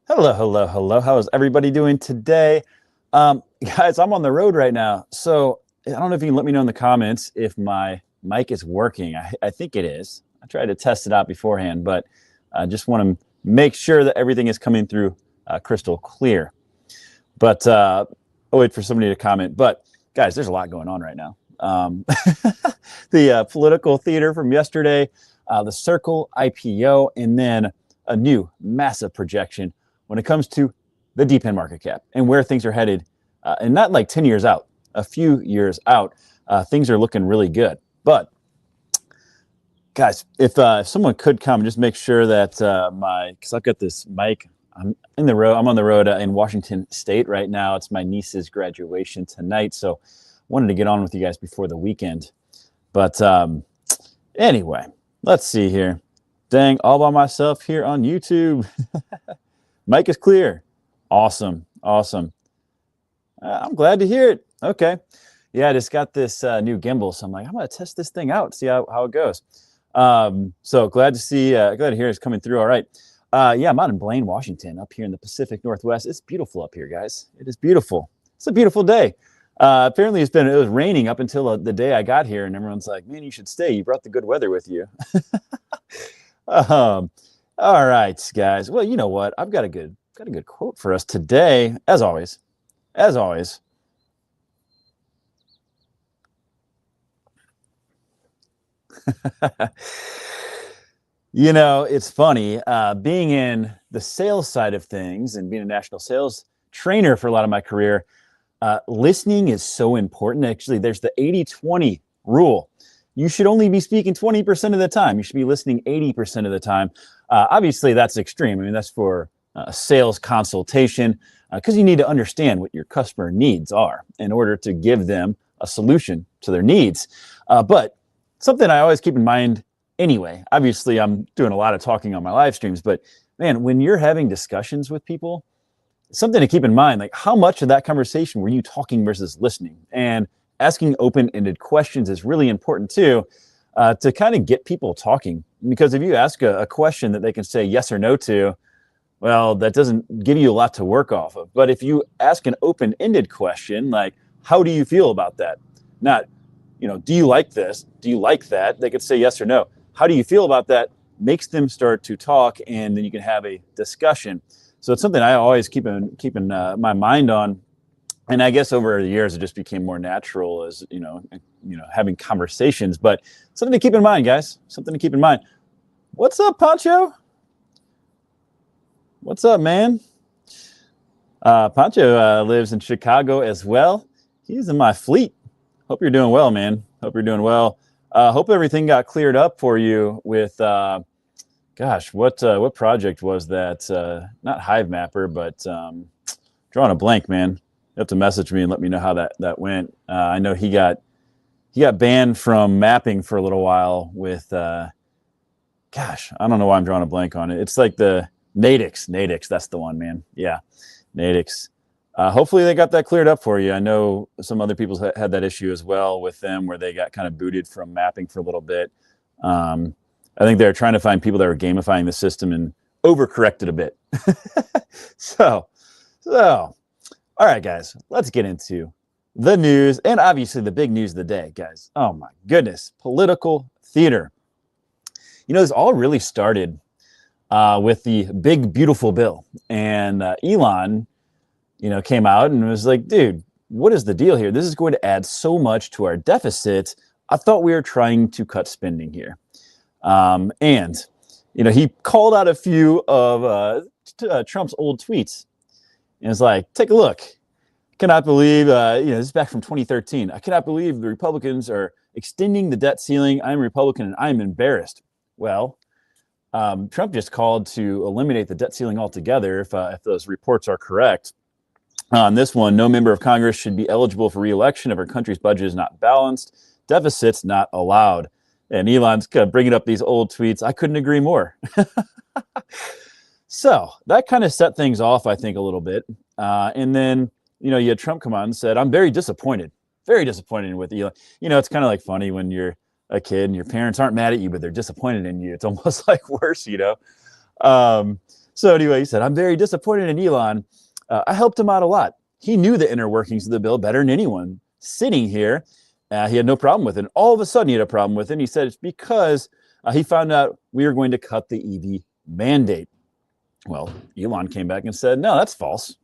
Hello, hello, hello. How is everybody doing today? Guys, I'm on the road right now. So I don't know if you can let me know in the comments if my mic is working. I think it is. I tried to test it out beforehand, but I just want to make sure that everything is coming through crystal clear. But I'll wait for somebody to comment. But guys, there's a lot going on right now. The political theater from yesterday, the Circle IPO, and then a new massive projection when it comes to the DePIN market cap and where things are headed, and not like 10 years out, a few years out, things are looking really good. But guys, if someone could come, just make sure that because I've got this mic, I'm on the road in Washington State right now. It's my niece's graduation tonight, so wanted to get on with you guys before the weekend. But anyway, let's see here. Dang, all by myself here on YouTube. Mic is clear. Awesome. I'm glad to hear it. Okay. Yeah, I just got this new gimbal, so I'm like, I'm going to test this thing out, see how it goes. So glad to hear it's coming through. All right. Yeah, I'm out in Blaine, Washington, up here in the Pacific Northwest. It's beautiful up here, guys. It is beautiful. It's a beautiful day. Apparently it was raining up until the day I got here, and everyone's like, man, you should stay. You brought the good weather with you. All right, guys. Well, you know what? I've got a good quote for us today, as always. You know, it's funny, being in the sales side of things and being a national sales trainer for a lot of my career, listening is so important. Actually, there's the 80-20 rule. You should only be speaking 20% of the time. You should be listening 80% of the time. Obviously, that's extreme. I mean, that's for a sales consultation because you need to understand what your customer needs are in order to give them a solution to their needs. But something I always keep in mind anyway, obviously, I'm doing a lot of talking on my live streams, but man, when you're having discussions with people, something to keep in mind, like how much of that conversation were you talking versus listening? And asking open-ended questions is really important too, to kind of get people talking. Because if you ask a question that they can say yes or no to, well, that doesn't give you a lot to work off of. But if you ask an open-ended question, like, how do you feel about that? Not, do you like this? Do you like that? They could say yes or no. How do you feel about that? Makes them start to talk, and then you can have a discussion. So it's something I always keep in my mind on. And I guess over the years, it just became more natural as, having conversations. But something to keep in mind, guys. Something to keep in mind. What's up, Pancho? What's up, man? Pancho lives in Chicago as well. He's in my fleet. Hope you're doing well, man. Hope you're doing well. Hope everything got cleared up for you with, what project was that? Not Hive Mapper, but drawing a blank, man. You have to message me and let me know how that went. I know he got banned from mapping for a little while with, I don't know why I'm drawing a blank on it. It's like the Nadix, that's the one, man. Yeah, Nadix. Hopefully they got that cleared up for you. I know some other people had that issue as well with them where they got kind of booted from mapping for a little bit. I think they're trying to find people that were gamifying the system and overcorrected a bit. So, all right, guys, let's get into the news and obviously the big news of the day, guys. Oh my goodness, political theater. This all really started with the big, beautiful bill. And Elon, came out and was like, dude, what is the deal here? This is going to add so much to our deficit. I thought we were trying to cut spending here. And he called out a few of Trump's old tweets. And it's like, take a look. Cannot believe, this is back from 2013. I cannot believe the Republicans are extending the debt ceiling. I'm a Republican and I'm embarrassed. Well, Trump just called to eliminate the debt ceiling altogether if those reports are correct. On this one, no member of Congress should be eligible for re-election if our country's budget is not balanced. Deficits not allowed. And Elon's bringing up these old tweets. I couldn't agree more. So that kind of set things off, I think, a little bit. And then, you had Trump come on and said, I'm very disappointed with Elon. It's kind of like funny when you're a kid and your parents aren't mad at you, but they're disappointed in you. It's almost like worse, So anyway, he said, I'm very disappointed in Elon. I helped him out a lot. He knew the inner workings of the bill better than anyone sitting here. He had no problem with it. And all of a sudden, he had a problem with it. And he said it's because he found out we were going to cut the EV mandate. Well, Elon came back and said, no, that's false.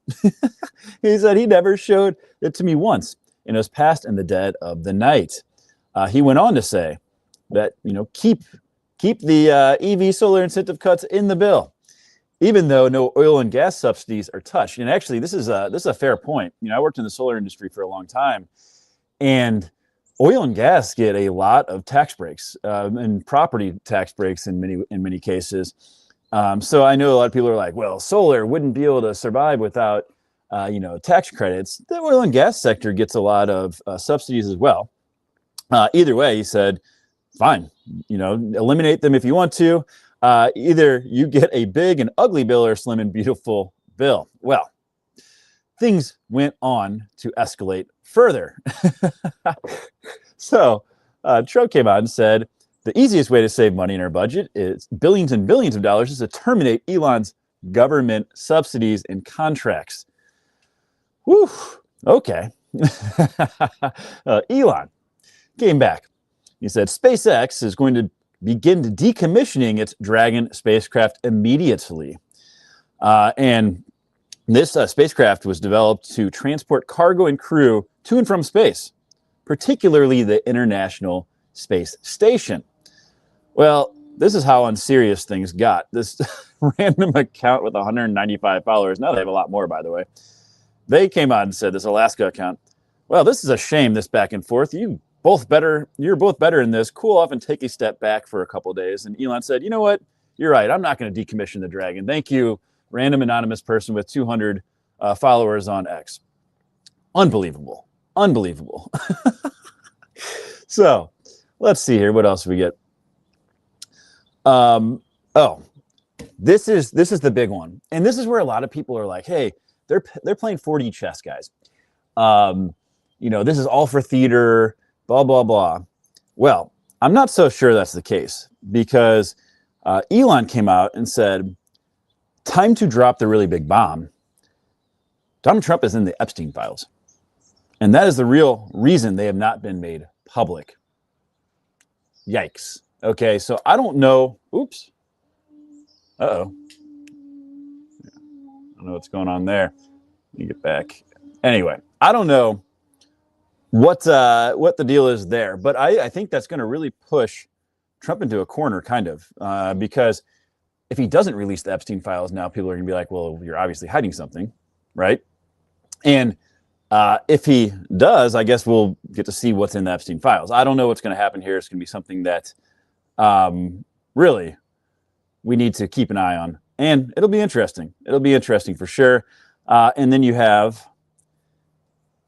He said he never showed it to me once, and it was passed in the dead of the night. He went on to say that, keep the EV solar incentive cuts in the bill, even though no oil and gas subsidies are touched. And actually, this is a fair point. I worked in the solar industry for a long time, and oil and gas get a lot of tax breaks and property tax breaks in many cases. So I know a lot of people are like, well, solar wouldn't be able to survive without, tax credits. The oil and gas sector gets a lot of subsidies as well. Either way, he said, fine, eliminate them if you want to. Either you get a big and ugly bill or a slim and beautiful bill. Well, things went on to escalate further. So Trump came out and said, the easiest way to save money in our budget is billions and billions of dollars is to terminate Elon's government subsidies and contracts. Whew, okay. Elon came back. He said SpaceX is going to begin decommissioning its Dragon spacecraft immediately. And this spacecraft was developed to transport cargo and crew to and from space, particularly the International Space Station. Well, this is how unserious things got. This random account with 195 followers, now they have a lot more, by the way, they came out and said, this Alaska account, well, this is a shame, this back and forth. You're both better in this. Cool off and take a step back for a couple of days. And Elon said, you know what? You're right. I'm not going to decommission the Dragon. Thank you, random anonymous person with 200 followers on X. Unbelievable. So let's see here. What else we get? This is the big one. And this is where a lot of people are like, hey, they're playing 4D chess, guys. This is all for theater, blah, blah, blah. Well, I'm not so sure that's the case, because Elon came out and said, time to drop the really big bomb. Donald Trump is in the Epstein files. And that is the real reason they have not been made public. Yikes. Okay, so I don't know. Oops. Uh-oh. I don't know what's going on there. Let me get back. Anyway, I don't know what the deal is there, but I think that's going to really push Trump into a corner, kind of, because if he doesn't release the Epstein files now, people are going to be like, well, you're obviously hiding something, right? And if he does, I guess we'll get to see what's in the Epstein files. I don't know what's going to happen here. It's going to be something that really we need to keep an eye on, and it'll be interesting. It'll be interesting for sure. And then you have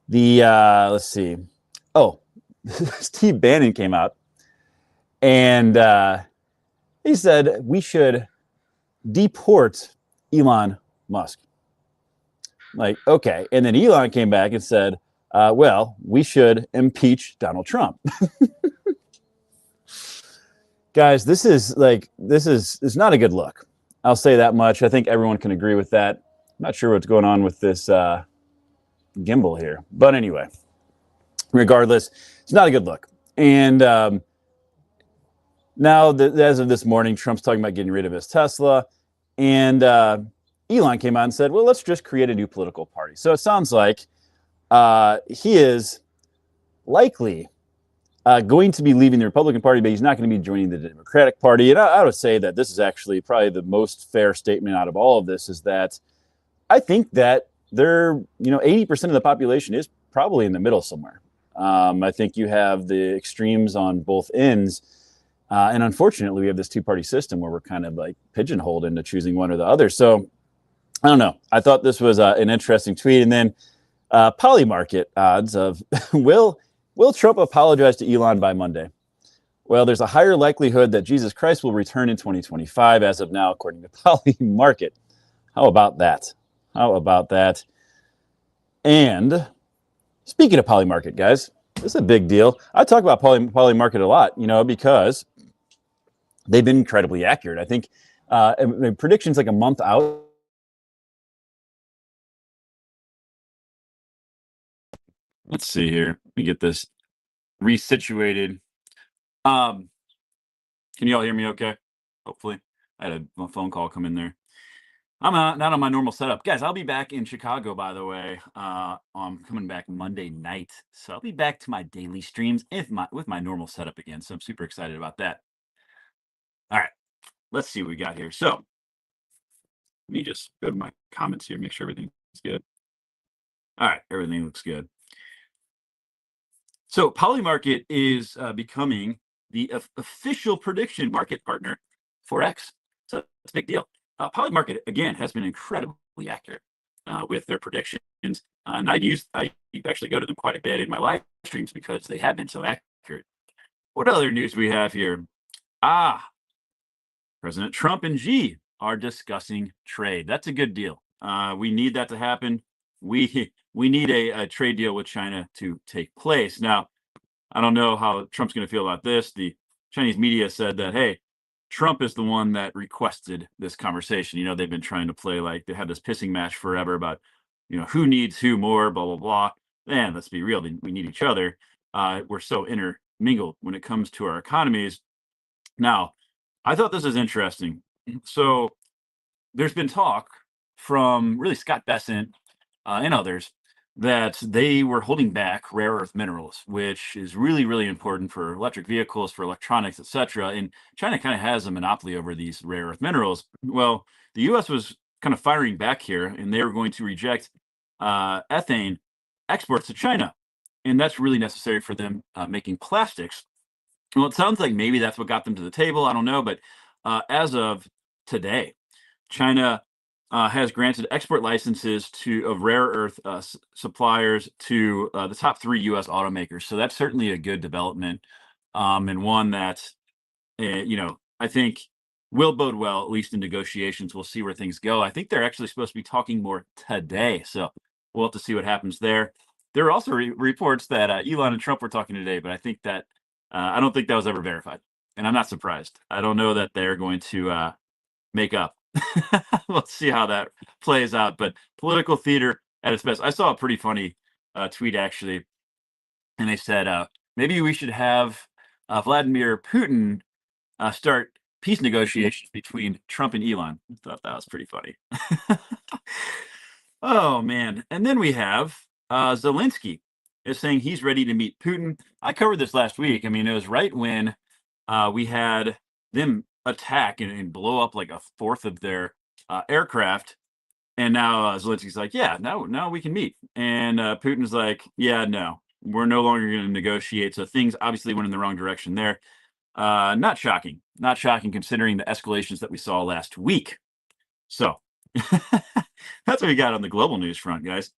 the let's see. Oh, Steve Bannon came out and he said we should deport Elon Musk. Like, okay. And then Elon came back and said, well, we should impeach Donald Trump. Guys, this is not a good look. I'll say that much. I think everyone can agree with that. I'm not sure what's going on with this gimbal here. But anyway, regardless, it's not a good look. And now, as of this morning, Trump's talking about getting rid of his Tesla. And Elon came out and said, well, let's just create a new political party. So it sounds like he is likely going to be leaving the Republican Party, but he's not going to be joining the Democratic Party. And I would say that this is actually probably the most fair statement out of all of this, is that I think that 80% of the population is probably in the middle somewhere. I think you have the extremes on both ends. And unfortunately, we have this two-party system where we're kind of like pigeonholed into choosing one or the other. So I don't know. I thought this was an interesting tweet. And then Polymarket odds of Will Trump apologize to Elon by Monday? Well, there's a higher likelihood that Jesus Christ will return in 2025 as of now, according to Polymarket. How about that? And speaking of Polymarket, guys, this is a big deal. I talk about Polymarket a lot, because they've been incredibly accurate. I think The prediction's like a month out. Let's see here. Let me get this resituated. Um, can you all hear me okay? Hopefully. I had a phone call come in there. I'm not on my normal setup. Guys, I'll be back in Chicago, by the way. I'm coming back Monday night. So I'll be back to my daily streams with my normal setup again. So I'm super excited about that. All right, let's see what we got here. So let me just go to my comments here, make sure everything's good. All right, everything looks good. So Polymarket is becoming the official prediction market partner for X. So it's a big deal. Polymarket, again, has been incredibly accurate with their predictions. And I actually go to them quite a bit in my live streams because they have been so accurate. What other news we have here? President Trump and Xi are discussing trade. That's a good deal. We need that to happen. We need a trade deal with China to take place. Now, I don't know how Trump's going to feel about this. The Chinese media said that, hey, Trump is the one that requested this conversation. You know, they've been trying to play like they had this pissing match forever about, you know, who needs who more, blah, blah, blah. Man, let's be real. We need each other. We're so intermingled when it comes to our economies. Now, I thought this was interesting. So there's been talk from really Scott Bessent and others that they were holding back rare earth minerals, which is really, really important for electric vehicles, for electronics, etc. And China kind of has a monopoly over these rare earth minerals. Well, the U.S. was kind of firing back here, and they were going to reject ethane exports to China, and that's really necessary for them making plastics. Well, it sounds like maybe that's what got them to the table. I don't know, but as of today, China has granted export licenses of rare earth suppliers to the top 3 U.S. automakers. So that's certainly a good development, and one that I think will bode well, at least in negotiations. We'll see where things go. I think they're actually supposed to be talking more today, so we'll have to see what happens there. There are also reports that Elon and Trump were talking today, but I don't think that was ever verified, and I'm not surprised. I don't know that they're going to make up. Let's see how that plays out. But political theater at its best. I saw a pretty funny tweet actually, and they said maybe we should have Vladimir Putin start peace negotiations between Trump and Elon. I thought that was pretty funny. Oh man! And then we have Zelensky is saying he's ready to meet Putin. I covered this last week. I mean, it was right when we had them attack and blow up like a fourth of their aircraft. And now Zelensky's like, yeah, now we can meet. And Putin's like, yeah, no, we're no longer going to negotiate. So things obviously went in the wrong direction there. Not shocking considering the escalations that we saw last week. So that's what we got on the global news front, guys.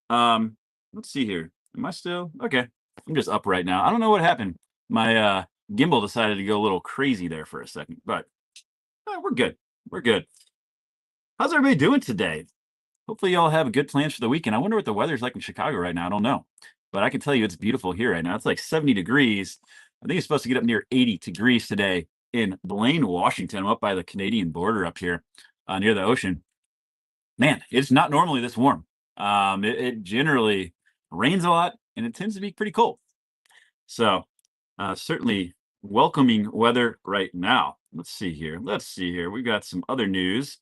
Let's see here. Am I still okay? I'm just up right now. I don't know what happened. My gimbal decided to go a little crazy there for a second, but we're good. We're good. How's everybody doing today? Hopefully y'all have good plans for the weekend. I wonder what the weather's like in Chicago right now. I don't know, but I can tell you it's beautiful here right now. It's like 70 degrees. I think it's supposed to get up near 80 degrees today in Blaine, Washington. I'm up by the Canadian border up here near the ocean. Man, it's not normally this warm. It generally rains a lot and it tends to be pretty cold. So certainly welcoming weather right now. Let's see here. We've got some other news.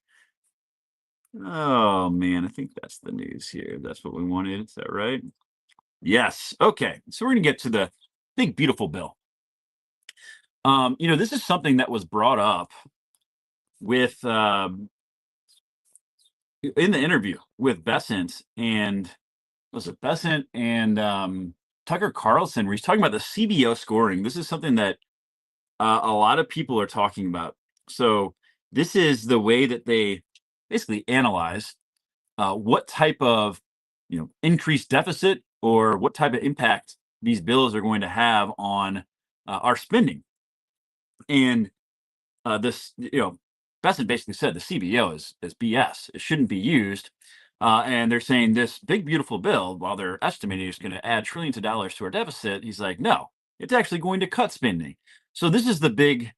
Oh man, I think that's the news here. That's what we wanted. Is that right? Yes. Okay. So we're gonna get to the big beautiful bill. This is something that was brought up with in the interview with Bessent and was it Bessent and Tucker Carlson, where he's talking about the CBO scoring. This is something that a lot of people are talking about. So this is the way that they basically analyze what type of increased deficit or what type of impact these bills are going to have on our spending. And this, Bessent basically said the CBO is BS. It shouldn't be used. And they're saying this big, beautiful bill, while they're estimating it's going to add trillions of dollars to our deficit, he's like, no, it's actually going to cut spending. So this is the big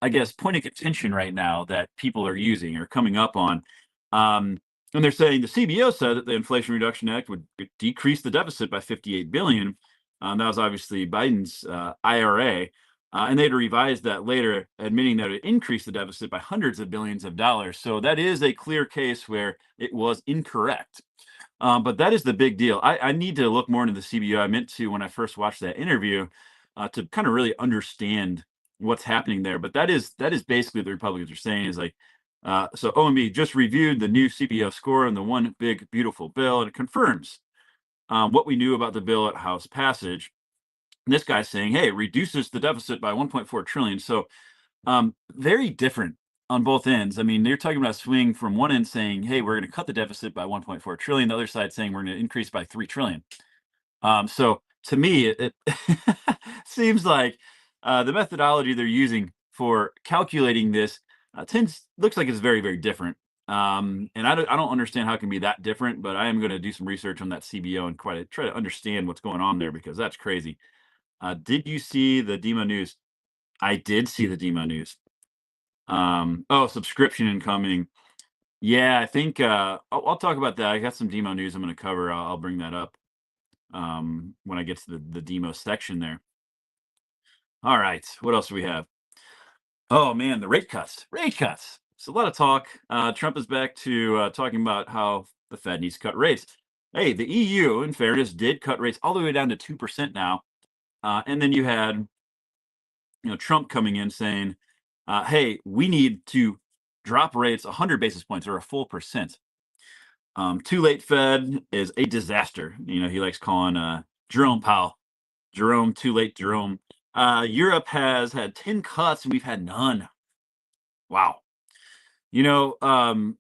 I guess, point of contention right now that people are using or coming up on. Um, and they're saying the CBO said that the Inflation Reduction Act would decrease the deficit by 58 billion. That was obviously Biden's IRA, and they'd revised that later, admitting that it increased the deficit by hundreds of billions of dollars. So that is a clear case where it was incorrect. But that is the big deal. I need to look more into the CBO. I meant to when I first watched that interview to kind of really understand what's happening there. But that is basically what the Republicans are saying is like, so OMB just reviewed the new CBO score on the one big beautiful bill, and it confirms what we knew about the bill at House passage. And this guy's saying, hey, it reduces the deficit by 1.4 trillion. So very different on both ends. I mean, they're talking about a swing from one end saying, hey, we're going to cut the deficit by 1.4 trillion. The other side saying we're going to increase by 3 trillion. So to me, it seems like the methodology they're using for calculating this looks like it's very, very different. And I don't understand how it can be that different, but I am going to do some research on that CBO and quite try to understand what's going on there because that's crazy. Did you see the Demo news? I did see the Demo news. Oh, subscription incoming. Yeah, I think I'll talk about that. I got some Demo news I'm going to cover. I'll bring that up when I get to the Demo section there. All right, what else do we have? Oh man, the rate cuts. Rate cuts. It's a lot of talk. Trump is back to talking about how the Fed needs to cut rates. Hey, the EU, in fairness, did cut rates all the way down to 2% now. And then you had, Trump coming in saying, "Hey, we need to drop rates 100 basis points or a full percent." Too late Fed is a disaster. He likes calling Jerome Powell, Jerome, too late Jerome. Europe has had 10 cuts and we've had none. Wow. You know, um,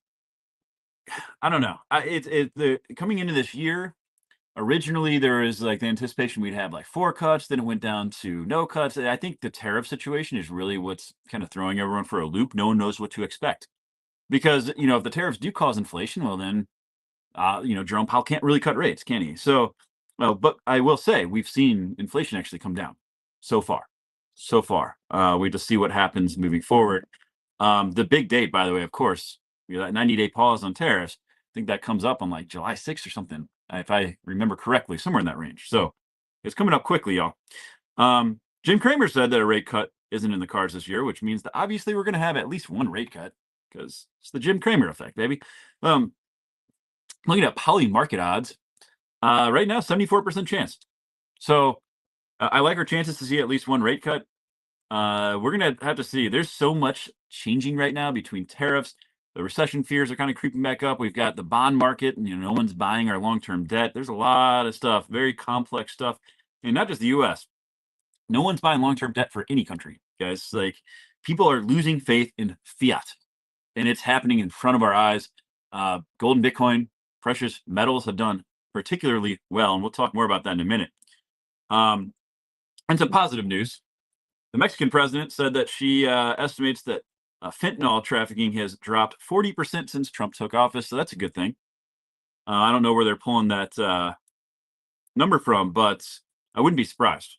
I don't know. Coming into this year, originally there was like the anticipation we'd have like 4 cuts, then it went down to no cuts. I think the tariff situation is really what's kind of throwing everyone for a loop. No one knows what to expect because if the tariffs do cause inflation, well then Jerome Powell can't really cut rates, can he? So, but I will say we've seen inflation actually come down so far. So far, we just see what happens moving forward. The big date, by the way, of course, that 90-day pause on tariffs. I think that comes up on like July 6th or something, if I remember correctly, somewhere in that range. So it's coming up quickly, y'all. Jim Cramer said that a rate cut isn't in the cards this year, which means that obviously we're going to have at least one rate cut because it's the Jim Cramer effect, baby. Looking at poly market odds, right now, 74% chance. So I like our chances to see at least one rate cut. We're going to have to see. There's so much changing right now between tariffs. The recession fears are kind of creeping back up. We've got the bond market, and no one's buying our long-term debt. There's a lot of stuff, very complex stuff, and not just the U.S. No one's buying long-term debt for any country, guys. Like people are losing faith in fiat, and it's happening in front of our eyes. Gold and Bitcoin, precious metals have done particularly well, and we'll talk more about that in a minute. And some positive news. The Mexican president said that she estimates that fentanyl trafficking has dropped 40% since Trump took office, so that's a good thing. I don't know where they're pulling that number from, but I wouldn't be surprised.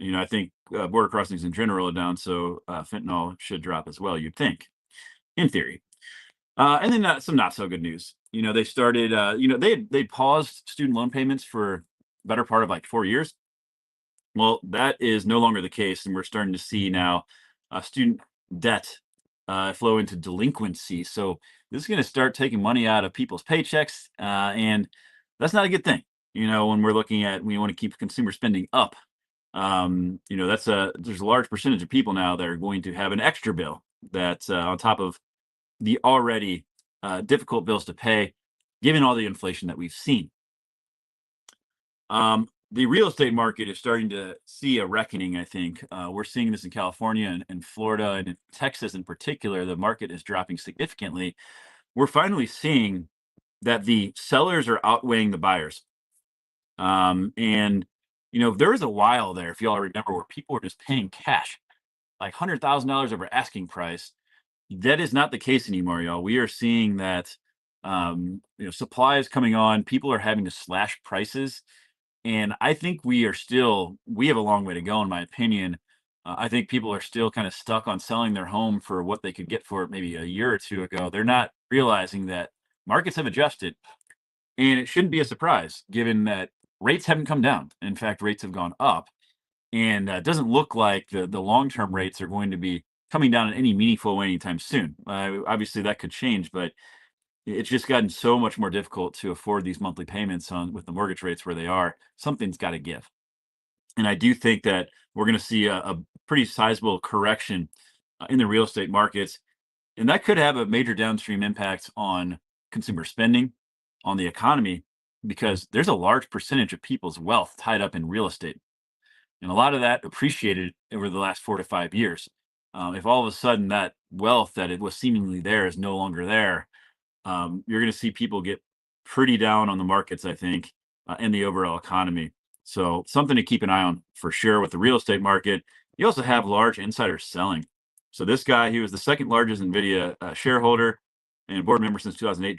I think border crossings in general are down, so fentanyl should drop as well, you'd think, in theory. And then some not so good news. They started, they paused student loan payments for better part of like 4 years. Well, that is no longer the case, and we're starting to see now student debt flow into delinquency. So this is going to start taking money out of people's paychecks, and that's not a good thing. When we're looking at we want to keep consumer spending up. There's a large percentage of people now that are going to have an extra bill that's on top of the already difficult bills to pay, given all the inflation that we've seen. The real estate market is starting to see a reckoning, I think. We're seeing this in California and Florida and in Texas in particular. The market is dropping significantly. We're finally seeing that the sellers are outweighing the buyers. And there was a while there, if y'all remember, where people were just paying cash, like $100,000 over asking price. That is not the case anymore, y'all. We are seeing that supply is coming on. People are having to slash prices. And I think we have a long way to go, in my opinion, I think people are still kind of stuck on selling their home for what they could get for it maybe a year or two ago. They're not realizing that markets have adjusted, and it shouldn't be a surprise given that rates haven't come down. In fact, rates have gone up, and it doesn't look like the long term rates are going to be coming down in any meaningful way anytime soon. Obviously, that could change, but it's just gotten so much more difficult to afford these monthly payments on with the mortgage rates where they are. Something's got to give. And I do think that we're going to see a pretty sizable correction in the real estate markets. And that could have a major downstream impact on consumer spending, on the economy, because there's a large percentage of people's wealth tied up in real estate. And a lot of that appreciated over the last 4 to 5 years. If all of a sudden that wealth that it was seemingly there is no longer there, you're going to see people get pretty down on the markets, I think, and the overall economy. So something to keep an eye on for sure with the real estate market. You also have large insiders selling. So this guy, he was the second largest NVIDIA shareholder and board member since 2008.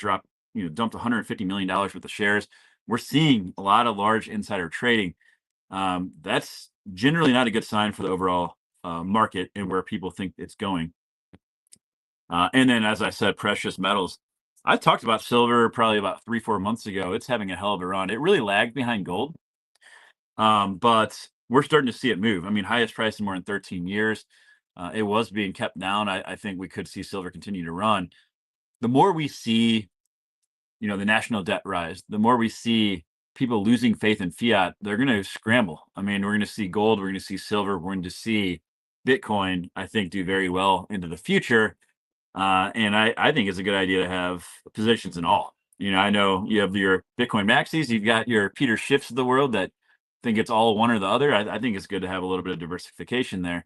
Dumped $150 million worth of shares. We're seeing a lot of large insider trading. That's generally not a good sign for the overall market and where people think it's going. And then, as I said, precious metals. I talked about silver probably about 3, 4 months ago. It's having a hell of a run. It really lagged behind gold, but we're starting to see it move. I mean, highest price in more than 13 years. It was being kept down. I think we could see silver continue to run. The more we see, the national debt rise, the more we see people losing faith in fiat, they're going to scramble. I mean, we're going to see gold, we're going to see silver, we're going to see Bitcoin, I think, do very well into the future. And I think it's a good idea to have positions in all. I know you have your Bitcoin maxis, you've got your Peter Schiffs of the world that think it's all one or the other. I think it's good to have a little bit of diversification there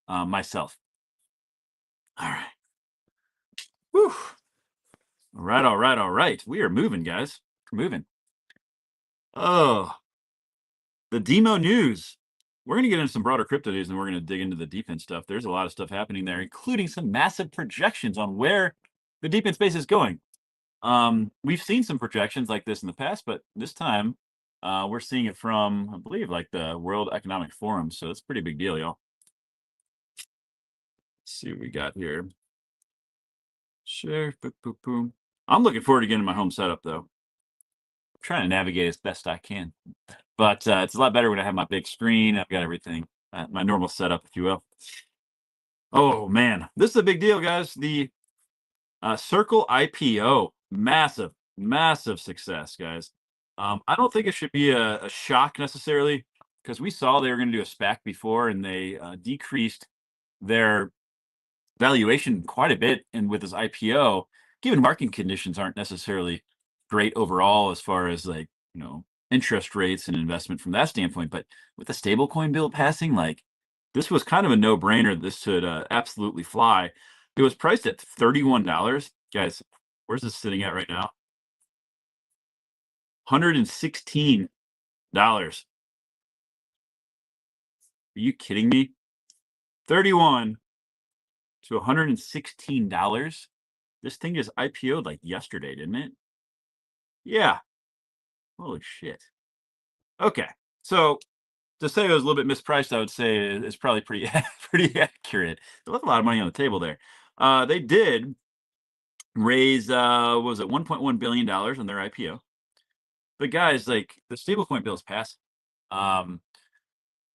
myself. All right. Whew. All right, all right, all right. We are moving, guys. We're moving. Oh, the demo news. We're going to get into some broader crypto news and we're going to dig into the DePIN stuff. There's a lot of stuff happening there, including some massive projections on where the DePIN space is going. We've seen some projections like this in the past, but this time we're seeing it from, I believe, like the World Economic Forum. So it's a pretty big deal, y'all. Let's see what we got here. Sure. Boop, boop, boom. I'm looking forward to getting my home setup, though. I'm trying to navigate as best I can. But it's a lot better when I have my big screen. I've got everything, my normal setup, if you will. Oh, man. This is a big deal, guys. The Circle IPO. Massive, massive success, guys. I don't think it should be a shock necessarily because we saw they were going to do a SPAC before and they decreased their valuation quite a bit. And with this IPO, given market conditions aren't necessarily great overall as far as interest rates and investment from that standpoint, but with the stablecoin bill passing, this was kind of a no-brainer. This should absolutely fly. It was priced at $31. Guys, where's this sitting at right now? $116. Are you kidding me? 31 to $116. This thing just IPO'd like yesterday, didn't it? Yeah. Holy shit. Okay. So to say it was a little bit mispriced, I would say is probably pretty pretty accurate. They left a lot of money on the table there. They did raise what was it, $1.1 billion on their IPO. But guys, like the stablecoin bill is passing.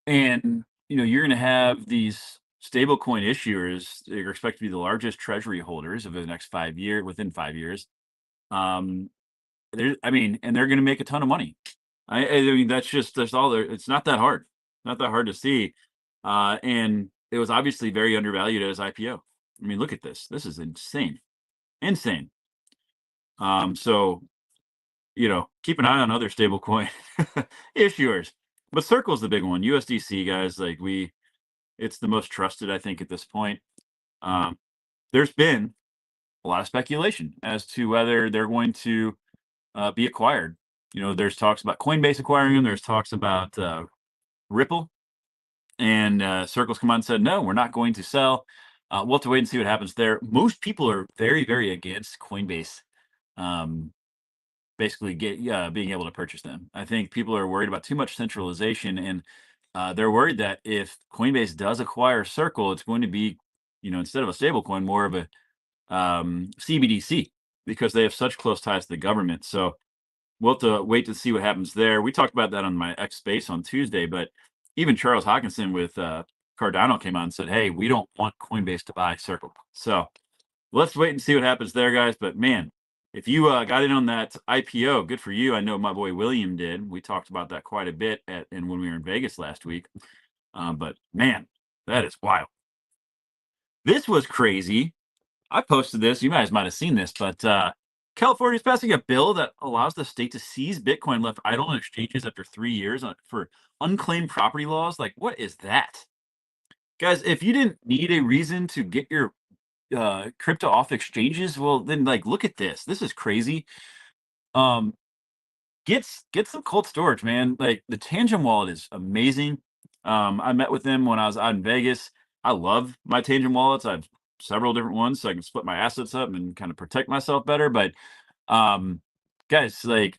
And you're gonna have these stablecoin issuers that are expected to be the largest treasury holders over the next 5 years, within 5 years. Um, and they're gonna make a ton of money. I mean, that's all there. It's not that hard. Not that hard to see. And it was obviously very undervalued as IPO. I mean, look at this. This is insane. Insane. So keep an eye on other stablecoin issuers. But Circle's the big one. USDC, guys, it's the most trusted, I think, at this point. There's been a lot of speculation as to whether they're going to be acquired. There's talks about Coinbase acquiring them. There's talks about Ripple, and Circle's come out and said, no, we're not going to sell. We'll have to wait and see what happens there. Most people are very, very against Coinbase basically being able to purchase them. I think people are worried about too much centralization, and they're worried that if Coinbase does acquire Circle, it's going to be, instead of a stable coin, more of a CBDC because they have such close ties to the government. So we'll have to wait to see what happens there. We talked about that on my X Space on Tuesday, but even Charles Hawkinson with Cardano came on and said, "Hey, we don't want Coinbase to buy Circle." So let's wait and see what happens there, guys. But man, if you got in on that IPO, good for you. I know my boy William did. We talked about that quite a bit and when we were in Vegas last week. But man, that is wild. This was crazy. I posted this. You guys might have seen this, but California is passing a bill that allows the state to seize Bitcoin left idle on exchanges after 3 years for unclaimed property laws. Like, what is that? Guys, if you didn't need a reason to get your crypto off exchanges, well, then like, look at this. This is crazy. Um, get some cold storage, man. Like the Tangent wallet is amazing. I met with them when I was out in Vegas. I love my Tangent wallets. I've several different ones so I can split my assets up and kind of protect myself better. But um, guys, like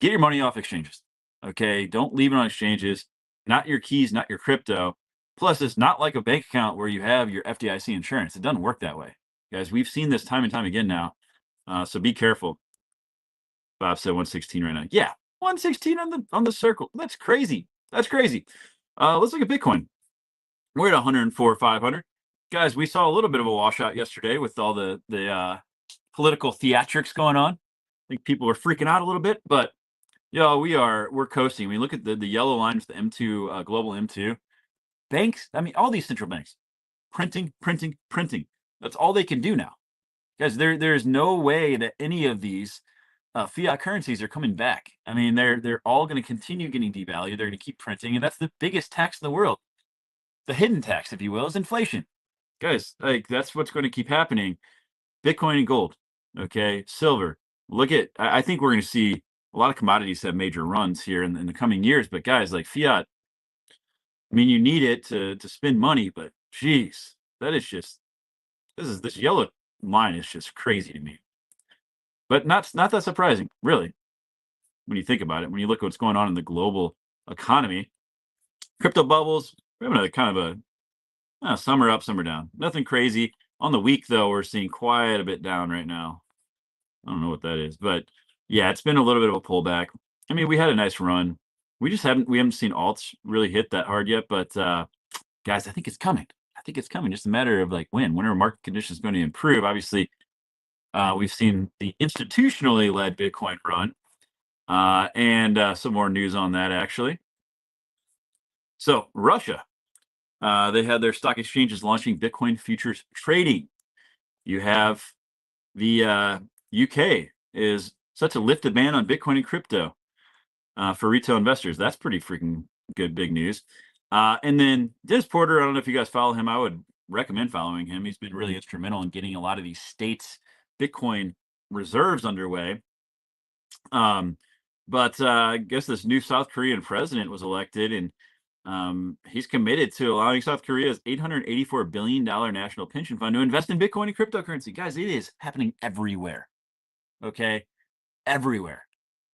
get your money off exchanges. Okay. Don't leave it on exchanges, not your keys, not your crypto. Plus, it's not like a bank account where you have your FDIC insurance. It doesn't work that way. Guys, we've seen this time and time again now. So be careful. Bob said 116 right now. Yeah, 116 on the Circle. That's crazy. That's crazy. Let's look at Bitcoin. We're at 104,500. Guys, we saw a little bit of a washout yesterday with all the political theatrics going on. I think people were freaking out a little bit, but we're coasting. We look at the yellow lines, the M2 global M2 banks. I mean, all these central banks printing. That's all they can do now, guys. There's no way that any of these fiat currencies are coming back. I mean, they're all going to continue getting devalued. They're going to keep printing, and that's the biggest tax in the world. The hidden tax, if you will, is inflation. Guys, like that's what's going to keep happening. Bitcoin and gold, okay, silver. I think we're going to see a lot of commodities have major runs here in the coming years. But guys, like fiat, I mean, you need it to spend money, but geez, that is just this yellow line is just crazy to me. But not that surprising, really, when you think about it. When you look at what's going on in the global economy, crypto bubbles, we're having a kind of a some are up, some are down. Nothing crazy. On the week, though, we're seeing quite a bit down right now. I don't know what that is, but yeah, it's been a little bit of a pullback. I mean, we had a nice run. We haven't seen alts really hit that hard yet, but guys, I think it's coming. I think it's coming. Just a matter of like when are market conditions going to improve? Obviously, we've seen the institutionally led Bitcoin run, and some more news on that actually. So Russia, they had their stock exchanges launching Bitcoin futures trading. You have the UK is such a lifted ban on Bitcoin and crypto for retail investors. That's pretty freaking good, big news. And then Dennis Porter, I don't know if you guys follow him. I would recommend following him. He's been really instrumental in getting a lot of these states' Bitcoin reserves underway. But I guess this new South Korean president was elected, and he's committed to allowing South Korea's $884 billion national pension fund to invest in Bitcoin and cryptocurrency. Guys, it is happening everywhere. Okay, everywhere.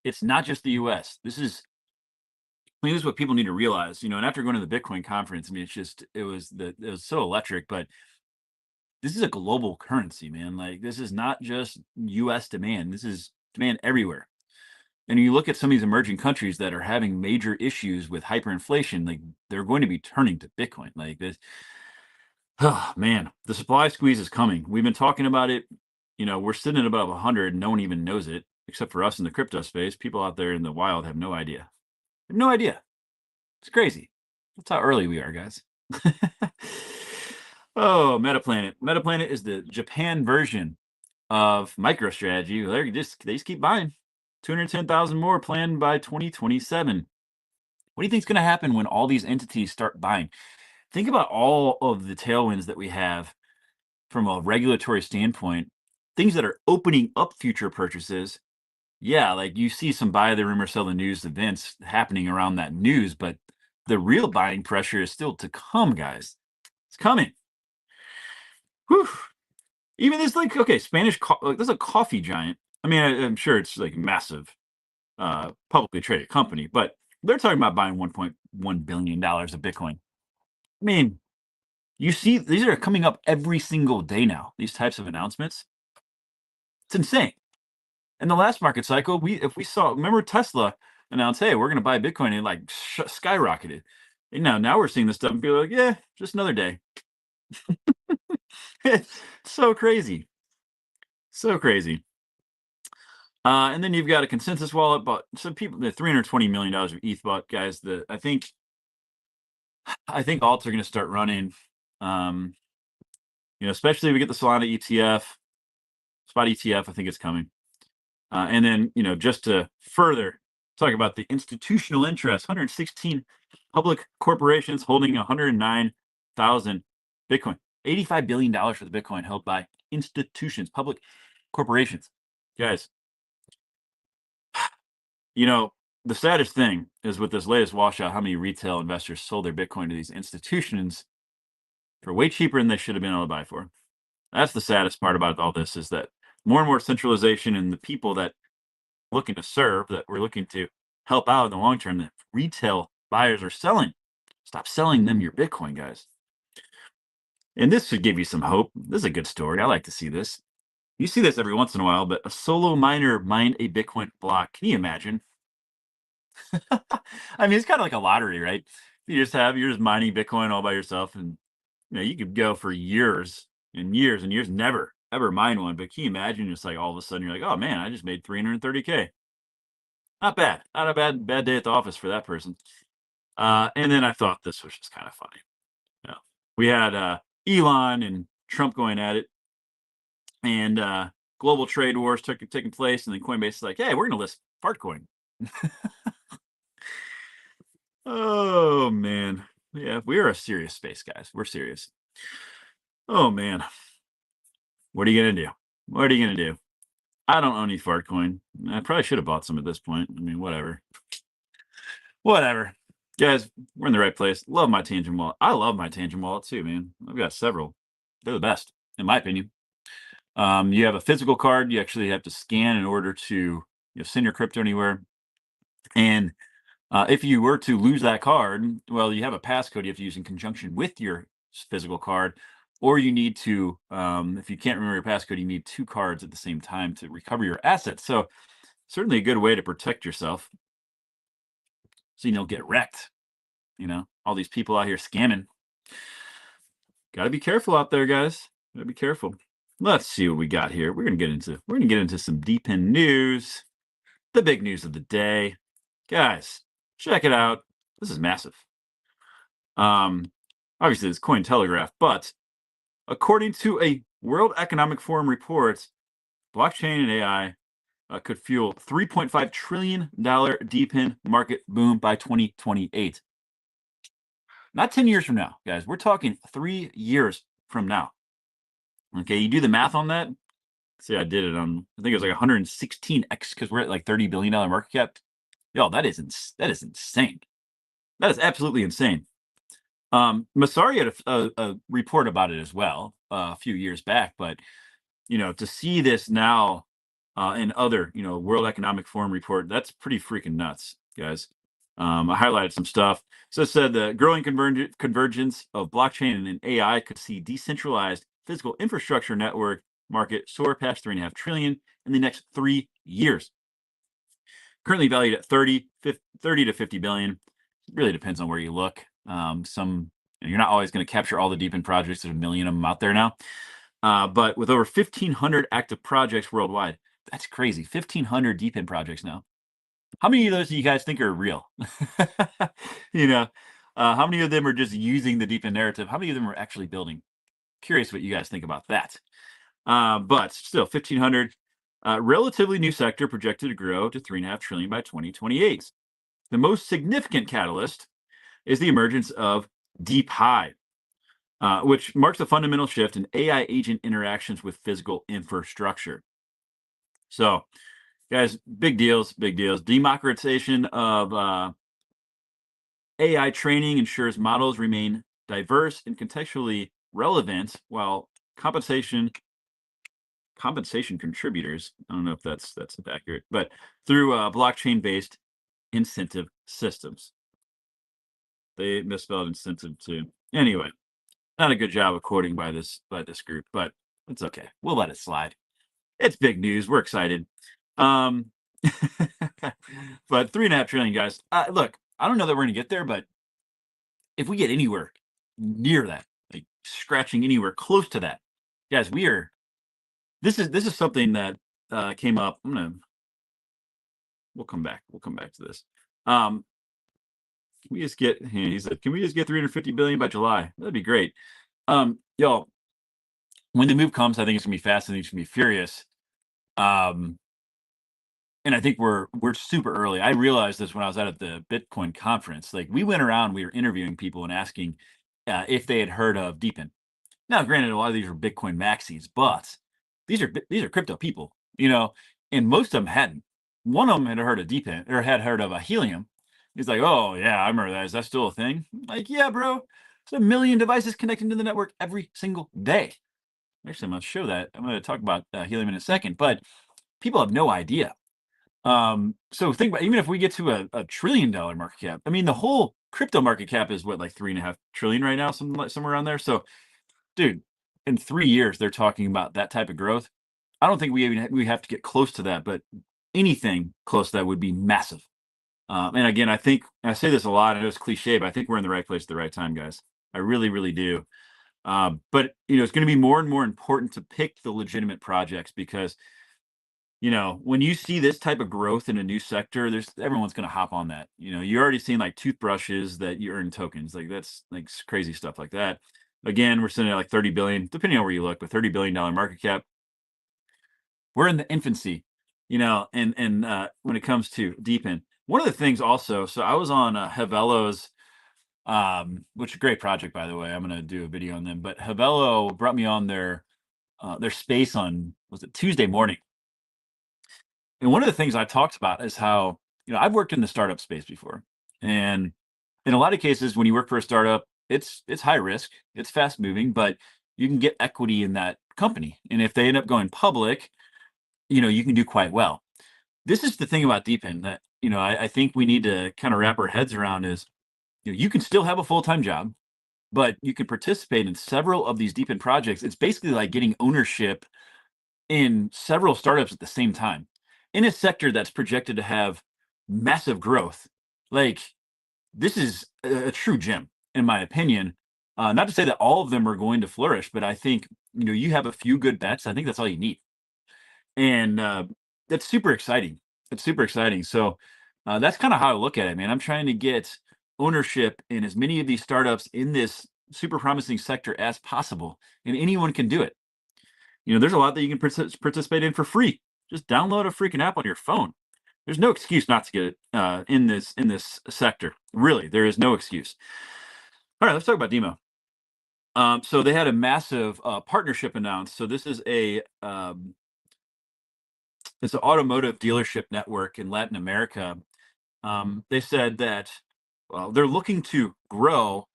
It's not just the U.S. This is what people need to realize. And after going to the Bitcoin conference, I mean, it was so electric. But this is a global currency, man. Like this is not just U.S. demand. This is demand everywhere. And you look at some of these emerging countries that are having major issues with hyperinflation, like they're going to be turning to Bitcoin. Like this, oh man, the supply squeeze is coming. We've been talking about it. We're sitting at above 100, and no one even knows it, except for us in the crypto space. People out there in the wild have no idea. No idea. It's crazy. That's how early we are, guys. Oh, Metaplanet. Metaplanet is the Japan version of MicroStrategy. They just keep buying. 210,000 more planned by 2027. What do you think is going to happen when all these entities start buying? Think about all of the tailwinds that we have from a regulatory standpoint, things that are opening up future purchases. Yeah, like you see some buy the rumor, sell the news events happening around that news, but the real buying pressure is still to come, guys. It's coming. Whew. Even this, like, okay, Spanish, there's a coffee giant. I mean, I'm sure it's like massive, publicly traded company, but They're talking about buying $1.1 billion of Bitcoin. I mean, you see, these are coming up every single day now, these types of announcements. It's insane. In the last market cycle, if we saw, remember Tesla announced, hey, we're going to buy Bitcoin, and like skyrocketed. And now we're seeing this stuff and people are like, yeah, just another day. It's so crazy. So crazy. And then you've got a consensus wallet, but some people, the $320 million of ETH bought, guys. I think alts are going to start running. Especially if we get the Solana ETF, spot ETF. I think it's coming. And then just to further talk about the institutional interest, 116 public corporations holding 109,000 Bitcoin, $85 billion for the Bitcoin held by institutions, public corporations, guys. The saddest thing is with this latest washout, how many retail investors sold their Bitcoin to these institutions for way cheaper than they should have been able to buy for. That's the saddest part about all this, is that more and more centralization, and the people that looking to serve, that we're looking to help out in the long term, that retail buyers are selling. Stop selling them your Bitcoin, guys. And this should give you some hope. This is a good story. I like to see this. You see this every once in a while, but a solo miner mined a Bitcoin block. Can you imagine? I mean, it's kind of like a lottery, right? You're just mining Bitcoin all by yourself, and you could go for years and years and years, never ever mine one. But can you imagine, just like all of a sudden you're like, oh man, I just made 330K. Not bad. Not a bad day at the office for that person. And then I thought this was just kind of funny. We had Elon and Trump going at it, and global trade wars taking place, and then Coinbase is like, hey, we're going to list Fartcoin. Oh man, yeah, we're a serious space, guys. We're serious. Oh man, what are you gonna do? What are you gonna do? I don't own any Fartcoin. I probably should have bought some at this point. I mean, whatever. Guys, we're in the right place. Love my Tangent wallet. I love my Tangent wallet too, man. I've got several. They're the best, in my opinion. You have a physical card you actually have to scan in order to send your crypto anywhere. And if you were to lose that card, well, you have a passcode you have to use in conjunction with your physical card, or you need to, if you can't remember your passcode, you need 2 cards at the same time to recover your assets. So certainly a good way to protect yourself, so you don't get wrecked. All these people out here scamming. Got to be careful out there, guys. Got to be careful. Let's see what we got here. We're gonna get into some DePIN news, the big news of the day, guys. Check it out. This is massive. Obviously it's Cointelegraph, but according to a World Economic Forum report, blockchain and AI could fuel $3.5 trillion DePIN market boom by 2028. Not 10 years from now, guys. We're talking 3 years from now. Okay, you do the math on that. See, I did it on, I think it was like 116x, because we're at like $30 billion market cap. Yo, that is insane. That is absolutely insane. Masari had a report about it as well a few years back, but to see this now in other World Economic Forum report, that's pretty freaking nuts, guys. I highlighted some stuff. So it said the growing convergence of blockchain and AI could see decentralized physical infrastructure network market soar past 3.5 trillion in the next 3 years. Currently valued at 30 to 50 billion. It really depends on where you look. You're not always going to capture all the DePIN projects. There's a million of them out there now. But with over 1,500 active projects worldwide, that's crazy. 1,500 DePIN projects now. How many of those do you guys think are real? How many of them are just using the DePIN narrative? How many of them are actually building? Curious what you guys think about that. But still, 1,500. Relatively new sector projected to grow to 3.5 trillion by 2028. The most significant catalyst is the emergence of DePi, which marks a fundamental shift in AI agent interactions with physical infrastructure. So, guys, big deals. Democratization of AI training ensures models remain diverse and contextually relevant, while compensation contributors, I don't know if that's accurate, but through blockchain-based incentive systems. They misspelled incentive too. Anyway, not a good job of quoting by this group, but it's okay. We'll let it slide. It's big news. We're excited. Um, but 3.5 trillion, guys. Look, I don't know that we're gonna get there, but if we get anywhere near that, like scratching anywhere close to that, guys, we are. This is something that came up. We'll come back. We'll come back to this. Can we just get? He said, "Can we just get 350 billion by July? That'd be great." Y'all, when the move comes, I think it's gonna be fascinating. It's gonna be furious. Um, and I think we're super early. I realized this when I was out at the Bitcoin conference. Like we went around, we were interviewing people and asking if they had heard of DePIN. Now, granted, a lot of these are Bitcoin maxis, but these are crypto people, and most of them hadn't. One of them had heard of DePIN or had heard of a Helium. He's like, "Oh yeah, I remember that. Is that still a thing?" I'm like, yeah, bro. There's a million devices connecting to the network every single day. Actually, I'm going to show that. I'm going to talk about Helium in a second, but people have no idea. So think about even if we get to a $1 trillion market cap. I mean, the whole crypto market cap is what, like 3.5 trillion right now, somewhere around there. So, dude, in 3 years they're talking about that type of growth. I don't think we have to get close to that, but anything close to that would be massive. And again, I think I say this a lot. I know it's cliche, but I think we're in the right place at the right time, guys. I really, really do. But it's going to be more and more important to pick the legitimate projects because when you see this type of growth in a new sector, everyone's going to hop on that. You're already seeing like toothbrushes that you earn tokens, like that's like crazy stuff like that. Again, we're sitting at like 30 billion, depending on where you look, but $30 billion market cap. We're in the infancy, and when it comes to DePIN. One of the things also, so I was on Havelo's, which is a great project, by the way. I'm going to do a video on them, but Havelo brought me on their space on, was it Tuesday morning? And one of the things I talked about is how, I've worked in the startup space before. And in a lot of cases, when you work for a startup, it's high risk, it's fast moving, but you can get equity in that company. And if they end up going public, you can do quite well. This is the thing about DePIN that, I think we need to kind of wrap our heads around is, you can still have a full-time job, but you can participate in several of these DePIN projects. It's basically like getting ownership in several startups at the same time in a sector that's projected to have massive growth. Like this is a true gem, in my opinion. Not to say that all of them are going to flourish, but I think you have a few good bets. I think that's all you need, and that's super exciting. It's super exciting. So that's kind of how I look at it, man. I'm trying to get ownership in as many of these startups in this super promising sector as possible, and anyone can do it. There's a lot that you can participate in for free. Just download a freaking app on your phone. There's no excuse not to get it in this sector. Really, there is no excuse. All right, let's talk about Demo. So they had a massive partnership announced. So this is it's an automotive dealership network in Latin America. They said that they're looking to grow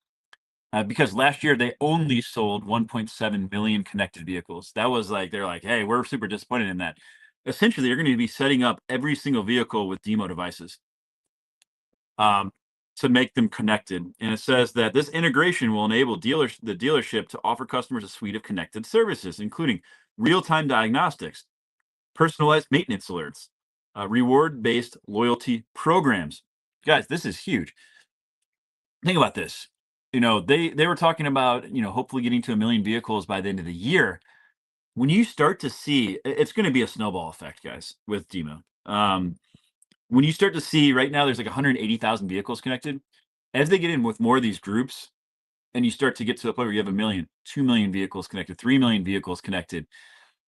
because last year they only sold 1.7 million connected vehicles. That was like, they're like, hey, we're super disappointed in that. Essentially, you're going to be setting up every single vehicle with Demo devices um, to make them connected. And it says that this integration will enable the dealership to offer customers a suite of connected services, including real-time diagnostics, personalized maintenance alerts, reward-based loyalty programs. Guys, this is huge. Think about this. They were talking about, hopefully getting to 1 million vehicles by the end of the year. When you start to see, it's going to be a snowball effect, guys, with Demo. When you start to see right now, there's like 180,000 vehicles connected. As they get in with more of these groups, and you start to get to the point where you have 1 million, 2 million vehicles connected, 3 million vehicles connected.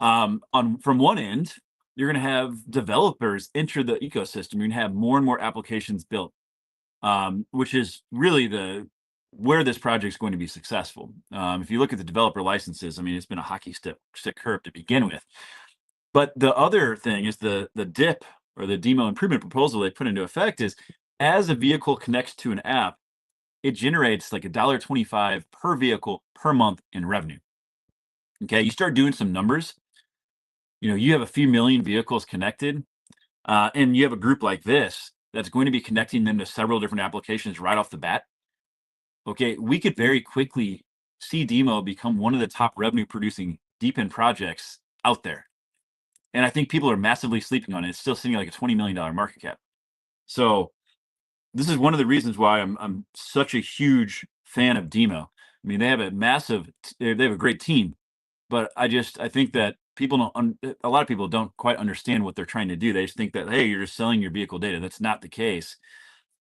From one end, you're going to have developers enter the ecosystem. You're going to have more and more applications built, which is really where this project is going to be successful. If you look at the developer licenses, I mean, it's been a hockey stick curve to begin with. But the other thing is the DIP, or the Demo improvement proposal they put into effect, is as a vehicle connects to an app, it generates like $1.25 per vehicle per month in revenue. Okay, you start doing some numbers. You have a few million vehicles connected, and you have a group like this. that's going to be connecting them to several different applications right off the bat, okay, we could very quickly see Demo become one of the top revenue producing DePIN projects out there. And I think people are massively sleeping on it. It's still sitting at like a $20 million market cap. So this is one of the reasons why I'm such a huge fan of Demo. I mean, they have they have a great team, but I think that a lot of people don't quite understand what they're trying to do. They just think that, hey, you're just selling your vehicle data. That's not the case.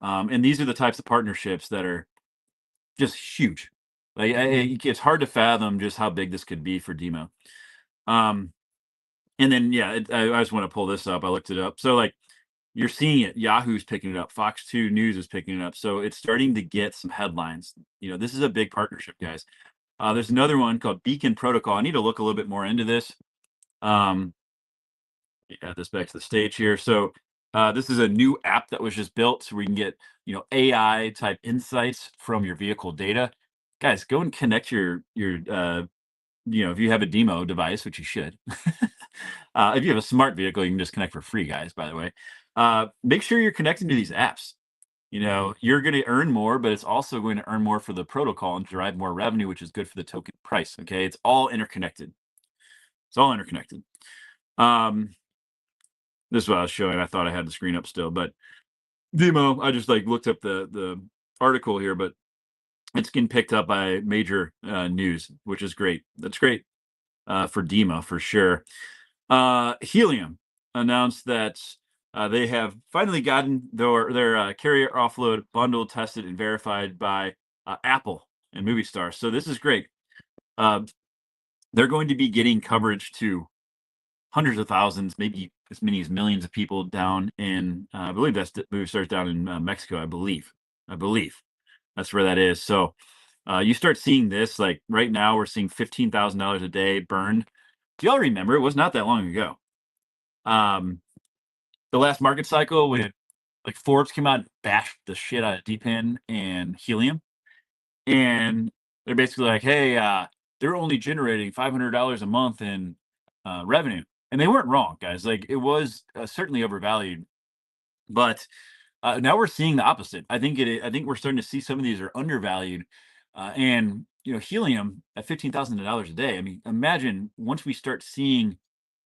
And these are the types of partnerships that are just huge. Like it's hard to fathom just how big this could be for Demo. Um, and then yeah, I just want to pull this up. I looked it up. So like you're seeing it. Yahoo's picking it up. Fox 2 News is picking it up. So it's starting to get some headlines. This is a big partnership, guys. There's another one called Beacon Protocol. I need to look a little bit more into this. Add this back to the stage here. So this is a new app that was just built so we can get AI type insights from your vehicle data. Guys, go and connect your if you have a demo device, which you should. If you have a smart vehicle, you can just connect for free, guys, by the way. Make sure you're connecting to these apps. You're going to earn more, but it's also going to earn more for the protocol and derive more revenue, which is good for the token price. Okay. It's all interconnected. It's all interconnected. This is what I was showing. I thought I had the screen up still, but Demo, I just like looked up the article here, but it's getting picked up by major news, which is great. That's great for Demo for sure. Helium announced that they have finally gotten their carrier offload bundle tested and verified by Apple and Movie Star. So this is great. They're going to be getting coverage to hundreds of thousands, maybe as many as millions of people down in, I believe that's the Movie Star's down in Mexico, I believe that's where that is. So you start seeing this, like right now we're seeing $15,000 a day burned. Do y'all remember? It was not that long ago. The last market cycle when like Forbes came out and bashed the shit out of DePIN and Helium, and they're basically like, hey, they're only generating $500 a month in revenue, and they weren't wrong, guys. Like it was certainly overvalued, but now we're seeing the opposite. I think we're starting to see some of these are undervalued, and Helium at $15,000 a day. I mean, imagine once we start seeing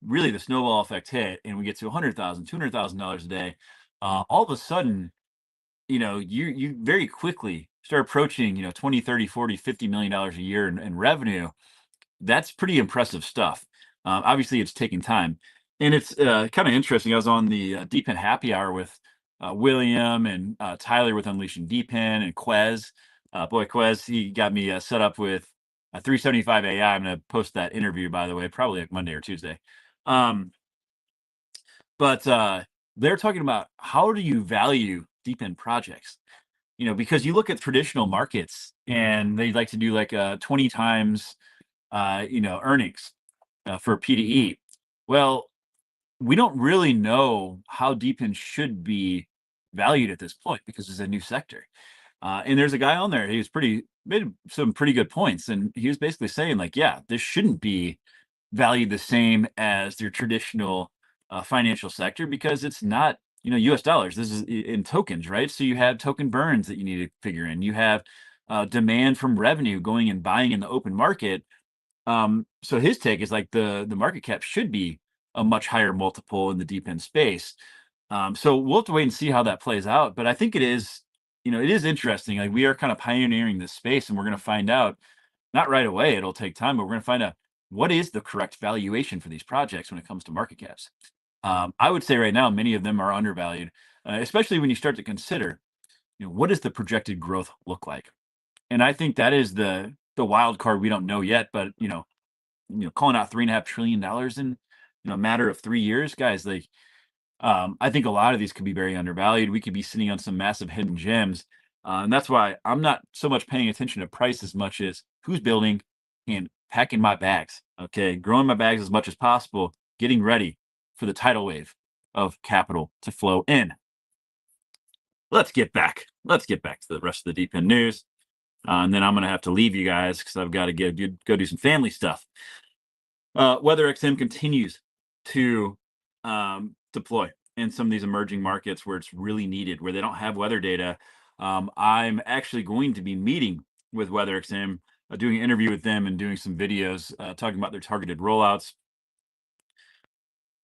really the snowball effect hit, and we get to $100,000, $200,000 a day. All of a sudden, you very quickly start approaching 20, 30, 40, $50 million a year in revenue. That's pretty impressive stuff. Obviously, it's taking time, and it's kind of interesting. I was on the DePIN happy hour with William and Tyler with Unleashing DePIN and Quez. Boy, Quez, he got me set up with 375 AI. I'm going to post that interview, by the way, probably like Monday or Tuesday. But they're talking about how do you value DePIN projects? Because you look at traditional markets and they like to do like 20 times earnings for PDE. Well, we don't really know how DePIN should be valued at this point because it's a new sector. And there's a guy on there, made some pretty good points. And he was basically saying, like, yeah, this shouldn't be valued the same as your traditional financial sector because it's not, US dollars. This is in tokens, right? So you have token burns that you need to figure in. You have demand from revenue going and buying in the open market. So his take is like the market cap should be a much higher multiple in the DePIN space. So we'll have to wait and see how that plays out. But I think it is interesting. Like we are kind of pioneering this space, and we're going to find out, not right away, it'll take time, but we're going to find out what is the correct valuation for these projects when it comes to market caps. I would say right now, many of them are undervalued, especially when you start to consider, what does the projected growth look like? And I think that is the wild card we don't know yet, but calling out $3.5 trillion in a matter of 3 years, guys, like I think a lot of these could be very undervalued. We could be sitting on some massive hidden gems. And that's why I'm not so much paying attention to price as much as who's building and packing my bags. Okay. Growing my bags as much as possible, getting ready for the tidal wave of capital to flow in. Let's get back to the rest of the DePIN news. And then I'm going to have to leave you guys because I've got to go do some family stuff. WeatherXM continues to deploy. in some of these emerging markets where it's really needed, where they don't have weather data. I'm actually going to be meeting with WeatherXM, doing an interview with them and doing some videos talking about their targeted rollouts.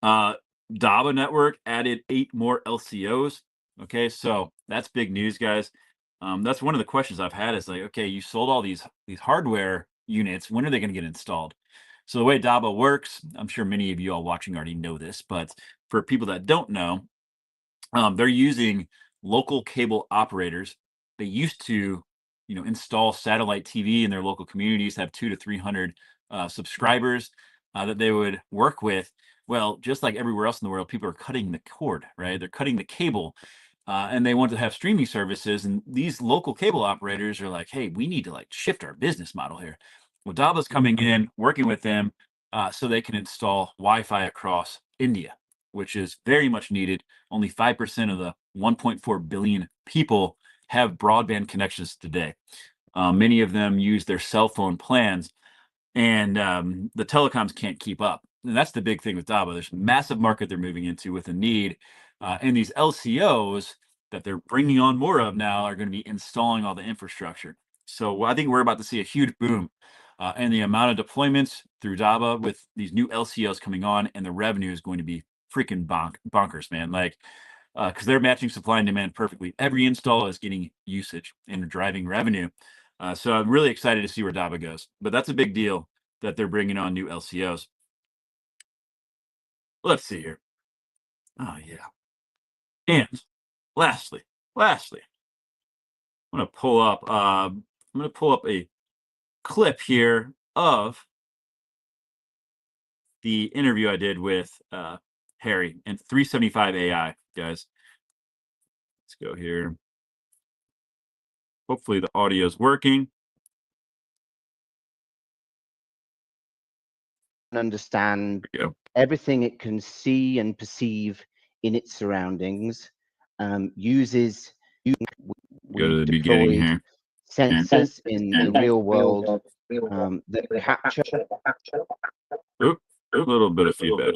DABA network added 8 more LCOs. Okay, so that's big news, guys. That's one of the questions I've had is like, okay, you sold all these hardware units. When are they going to get installed? So the way DABA works, I'm sure many of you all watching already know this, but for people that don't know, they're using local cable operators. They used to, install satellite TV in their local communities, have 200 to 300 subscribers that they would work with. Well, just like everywhere else in the world, people are cutting the cord, right? They're cutting the cable, and they want to have streaming services. And these local cable operators are like, "Hey, we need to like shift our business model here." Well, Daba's coming in, working with them, so they can install Wi-Fi across India, which is very much needed. Only 5% of the 1.4 billion people have broadband connections today. Many of them use their cell phone plans, and the telecoms can't keep up. And that's the big thing with DABA. There's a massive market they're moving into with a need, and these LCOs that they're bringing on more of now are going to be installing all the infrastructure. So I think we're about to see a huge boom in the amount of deployments through DABA with these new LCOs coming on, and the revenue is going to be freaking bonkers, man. Like, because they're matching supply and demand perfectly. Every install is getting usage and driving revenue. So I'm really excited to see where DABA goes. But that's a big deal that they're bringing on new LCOs. Let's see here. Oh yeah. And lastly, I'm gonna pull up. A clip here of the interview I did with Harry and 375 AI, guys. Let's go here. Hopefully the audio is working. Understand There we go. everything it can see and perceive in its surroundings. Uses Go to we've the beginning deployed here. sensors in the real world that capture Oop, a little bit of feedback.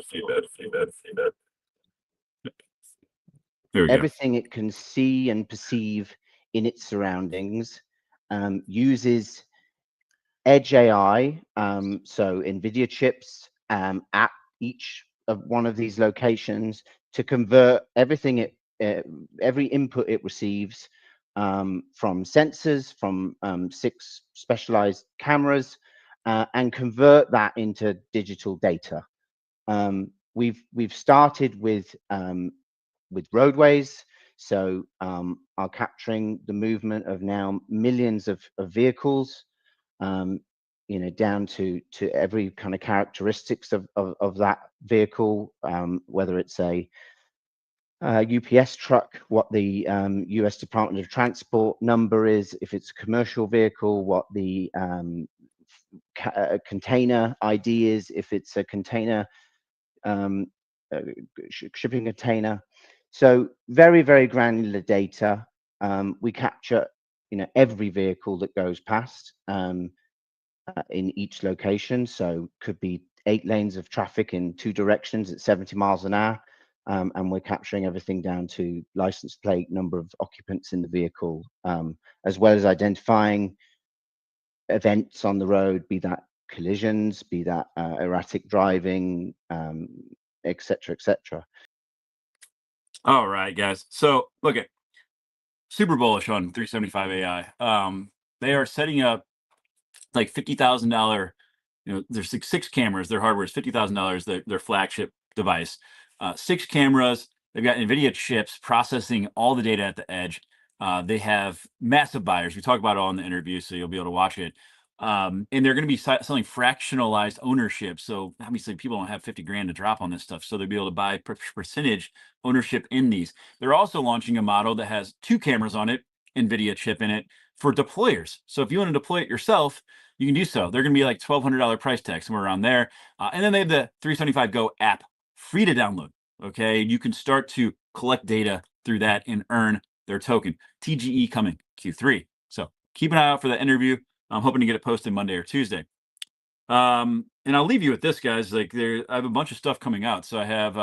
There we go. everything it can see and perceive in its surroundings. Uses edge AI, so NVIDIA chips at each of one of these locations to convert everything every input it receives from sensors, from 6 specialized cameras, and convert that into digital data. We've started with roadways, so are capturing the movement of now millions of vehicles, down to every kind of characteristics of that vehicle, whether it's a UPS truck, what the US Department of Transport number is, if it's a commercial vehicle, what the container ID is, if it's a container, shipping container. So very, very granular data. We capture, every vehicle that goes past in each location. So could be 8 lanes of traffic in 2 directions at 70 miles an hour. And we're capturing everything down to license plate, number of occupants in the vehicle, as well as identifying events on the road, be that collisions, be that erratic driving, et cetera, et cetera. All right, guys. So look at super bullish on 375 AI. They are setting up like $50,000. There's 6 cameras. Their hardware is $50,000. Their flagship device. 6 cameras. They've got NVIDIA chips processing all the data at the edge. They have massive buyers. We talk about it all in the interview, so you'll be able to watch it. And they're going to be selling fractionalized ownership. So obviously people don't have 50 grand to drop on this stuff. So they'll be able to buy percentage ownership in these. They're also launching a model that has 2 cameras on it, NVIDIA chip in it, for deployers. So if you want to deploy it yourself, you can do so. They're going to be like $1,200 price tag, somewhere around there. And then they have the 375 Go app, free to download. Okay, you can start to collect data through that and earn their token. TGE coming Q3. So keep an eye out for that interview. I'm hoping to get it posted Monday or Tuesday. And I'll leave you with this, guys. Like I have a bunch of stuff coming out. So I have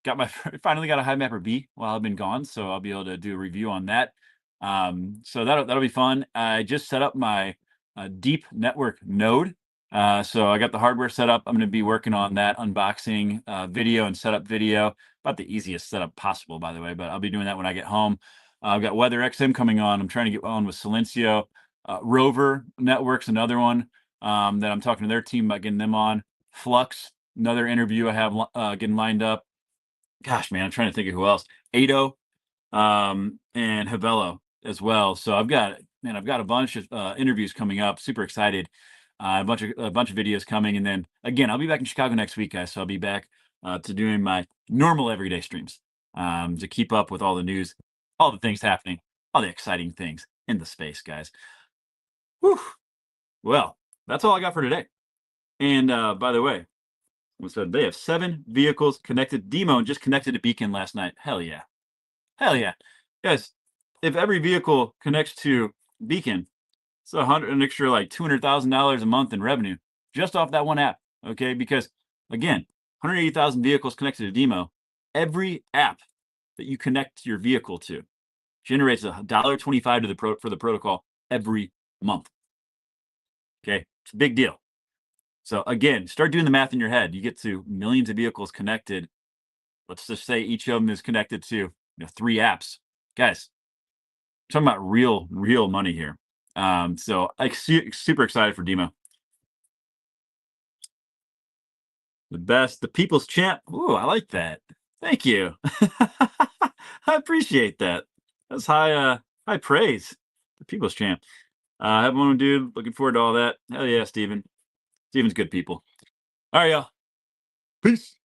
finally got a Hive Mapper B while I've been gone, so I'll be able to do a review on that. So that'll be fun. I just set up my deep network node. So I got the hardware set up. I'm going to be working on that unboxing video and setup video. About the easiest setup possible, by the way, but I'll be doing that when I get home. I've got Weather XM coming on. I'm trying to get on with Silencio. Rover Network's another one that I'm talking to their team about getting them on. Flux, another interview I have getting lined up. Gosh, man, I'm trying to think of who else. Ado and Havelo as well. So I've got a bunch of interviews coming up. Super excited. A bunch of videos coming, and then again, I'll be back in Chicago next week, guys. So I'll be back to doing my normal everyday streams to keep up with all the news, all the things happening, all the exciting things in the space, guys. Whew. Well, that's all I got for today. And by the way, so they have 7 vehicles connected. Demo just connected to Beacon last night. Hell yeah. Hell yeah. Guys, if every vehicle connects to Beacon, it's an extra like $200,000 a month in revenue just off that one app. Okay, because again, 180,000 vehicles connected to Demo. Every app that you connect your vehicle to generates $1.25 for the protocol every month. Okay, it's a big deal. So again, start doing the math in your head. You get to millions of vehicles connected. Let's just say each of them is connected to 3 apps. Guys, I'm talking about real money here. So I'm super excited for Demo. The best, the people's champ. Ooh, I like that. Thank you. I appreciate that. That's high praise. The people's champ. Have one, dude. Looking forward to all that. Hell yeah, Steven. Steven's good people. All right, y'all. Peace.